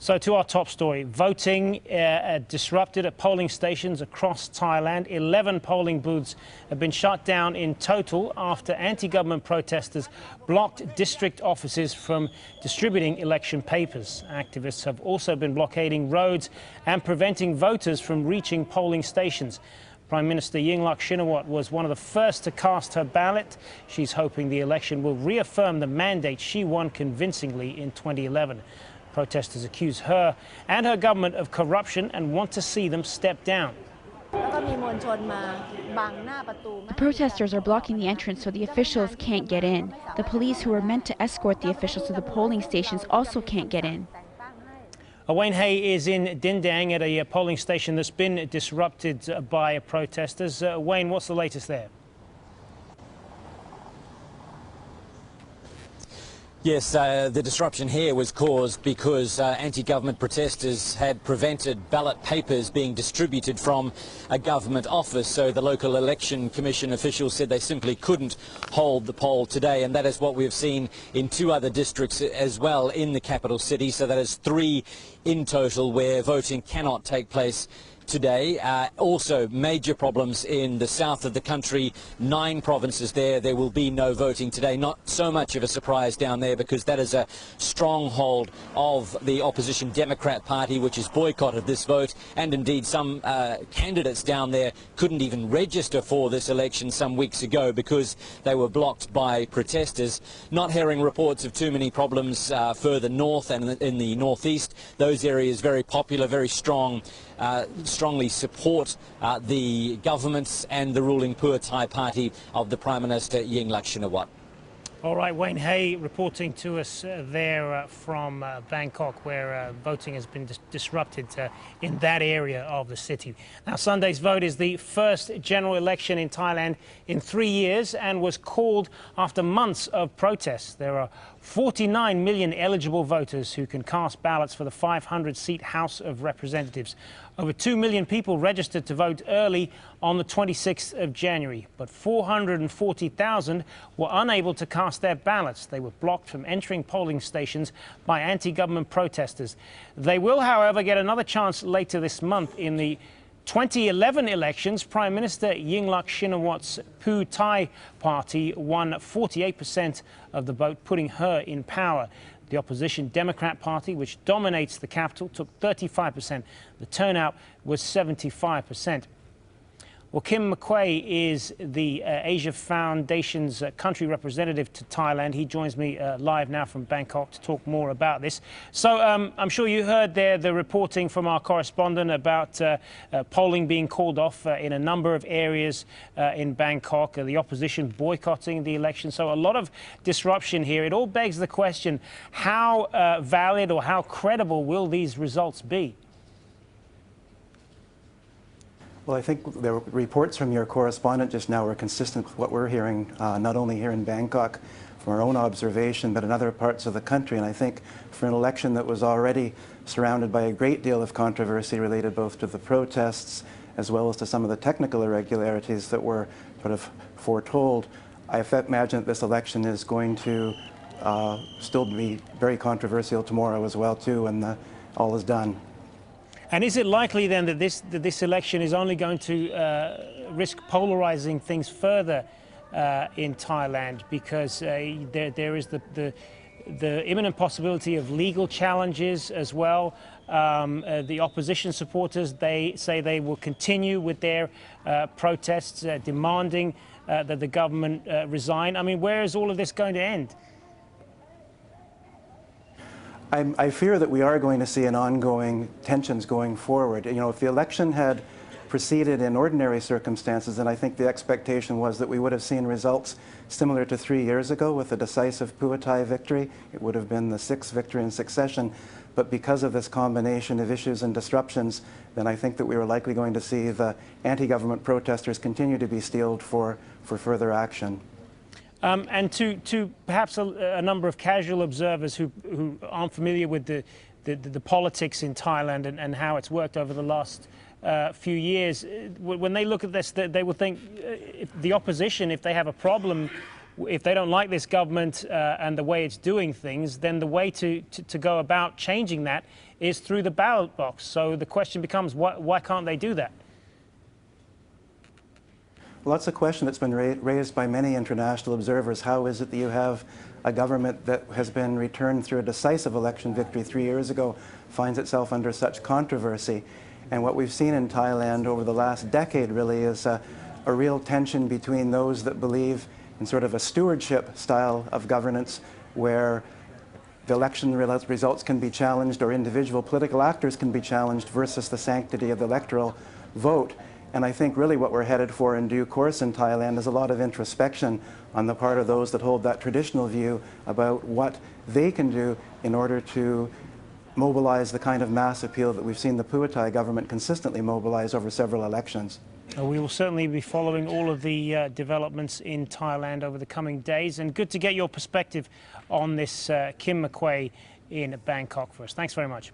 So to our top story, voting disrupted at polling stations across Thailand. 11 polling booths have been shut down in total after anti-government protesters blocked district offices from distributing election papers. Activists have also been blockading roads and preventing voters from reaching polling stations. Prime Minister Yingluck Shinawatra was one of the first to cast her ballot. She's hoping the election will reaffirm the mandate she won convincingly in 2011. Protesters accuse her and her government of corruption and want to see them step down. The protesters are blocking the entrance so the officials can't get in. The police who are meant to escort the officials to the polling stations also can't get in. Wayne Hay is in Dindang at a polling station that's been disrupted by protesters. Wayne, what's the latest there? Yes, the disruption here was caused because anti-government protesters had prevented ballot papers being distributed from a government office. So the local election commission officials said they simply couldn't hold the poll today, and that is what we've seen in 2 other districts as well in the capital city. So that is 3 in total where voting cannot take place today. Also major problems in the south of the country, 9 provinces there. There will be no voting today. Not so much of a surprise down there because that is a stronghold of the opposition Democrat Party, which has boycotted this vote, and indeed some candidates down there couldn't even register for this election some weeks ago because they were blocked by protesters. Not hearing reports of too many problems further north and in the northeast. Those areas very popular, very strongly support the government and the ruling Pheu Thai party of the Prime Minister Yingluck Shinawatra. All right, Wayne Hay reporting to us there from Bangkok, where voting has been disrupted in that area of the city. Now, Sunday's vote is the first general election in Thailand in 3 years and was called after months of protests. There are 49 million eligible voters who can cast ballots for the 500-seat House of Representatives. Over 2 million people registered to vote early on the 26th of January, but 440,000 were unable to cast their ballots. They were blocked from entering polling stations by anti-government protesters. They will, however, get another chance later this month. In the 2011 elections, Prime Minister Yingluck Shinawatra's Pheu Thai party won 48% of the vote, putting her in power. The opposition Democrat Party, which dominates the capital, took 35%. The turnout was 75%. Well, Kim McQuay is the Asia Foundation's country representative to Thailand. He joins me live now from Bangkok to talk more about this. So I'm sure you heard there the reporting from our correspondent about polling being called off in a number of areas in Bangkok, the opposition boycotting the election. So a lot of disruption here. It all begs the question, how valid or how credible will these results be? Well, I think the reports from your correspondent just now were consistent with what we're hearing, not only here in Bangkok from our own observation, but in other parts of the country. And I think for an election that was already surrounded by a great deal of controversy related both to the protests as well as to some of the technical irregularities that were sort of foretold, I imagine that this election is going to still be very controversial tomorrow as well, too, when all is done. And is it likely then that this election is only going to risk polarizing things further in Thailand, because there is the imminent possibility of legal challenges as well? The opposition supporters, they say they will continue with their protests demanding that the government resign. I mean, where is all of this going to end? I fear that we are going to see an ongoing tensions going forward. You know, if the election had proceeded in ordinary circumstances, then I think the expectation was that we would have seen results similar to 3 years ago with a decisive Pheu Thai victory. It would have been the 6th victory in succession. But because of this combination of issues and disruptions, then I think that we were likely going to see the anti-government protesters continue to be steeled for further action. And to perhaps a number of casual observers who aren't familiar with the politics in Thailand and how it's worked over the last few years, when they look at this, they will think if the opposition, if they have a problem if they don't like this government and the way it's doing things, then the way to go about changing that is through the ballot box. So the question becomes, why can't they do that? Well, that's a question that's been raised by many international observers. How is it that you have a government that has been returned through a decisive election victory 3 years ago finds itself under such controversy? And what we've seen in Thailand over the last decade really is a real tension between those that believe in sort of a stewardship style of governance where the election results can be challenged or individual political actors can be challenged versus the sanctity of the electoral vote. And I think really what we're headed for in due course in Thailand is a lot of introspection on the part of those that hold that traditional view about what they can do in order to mobilize the kind of mass appeal that we've seen the Pheu Thai government consistently mobilize over several elections. We will certainly be following all of the developments in Thailand over the coming days, and good to get your perspective on this Kim McQuay in Bangkok for us. Thanks very much.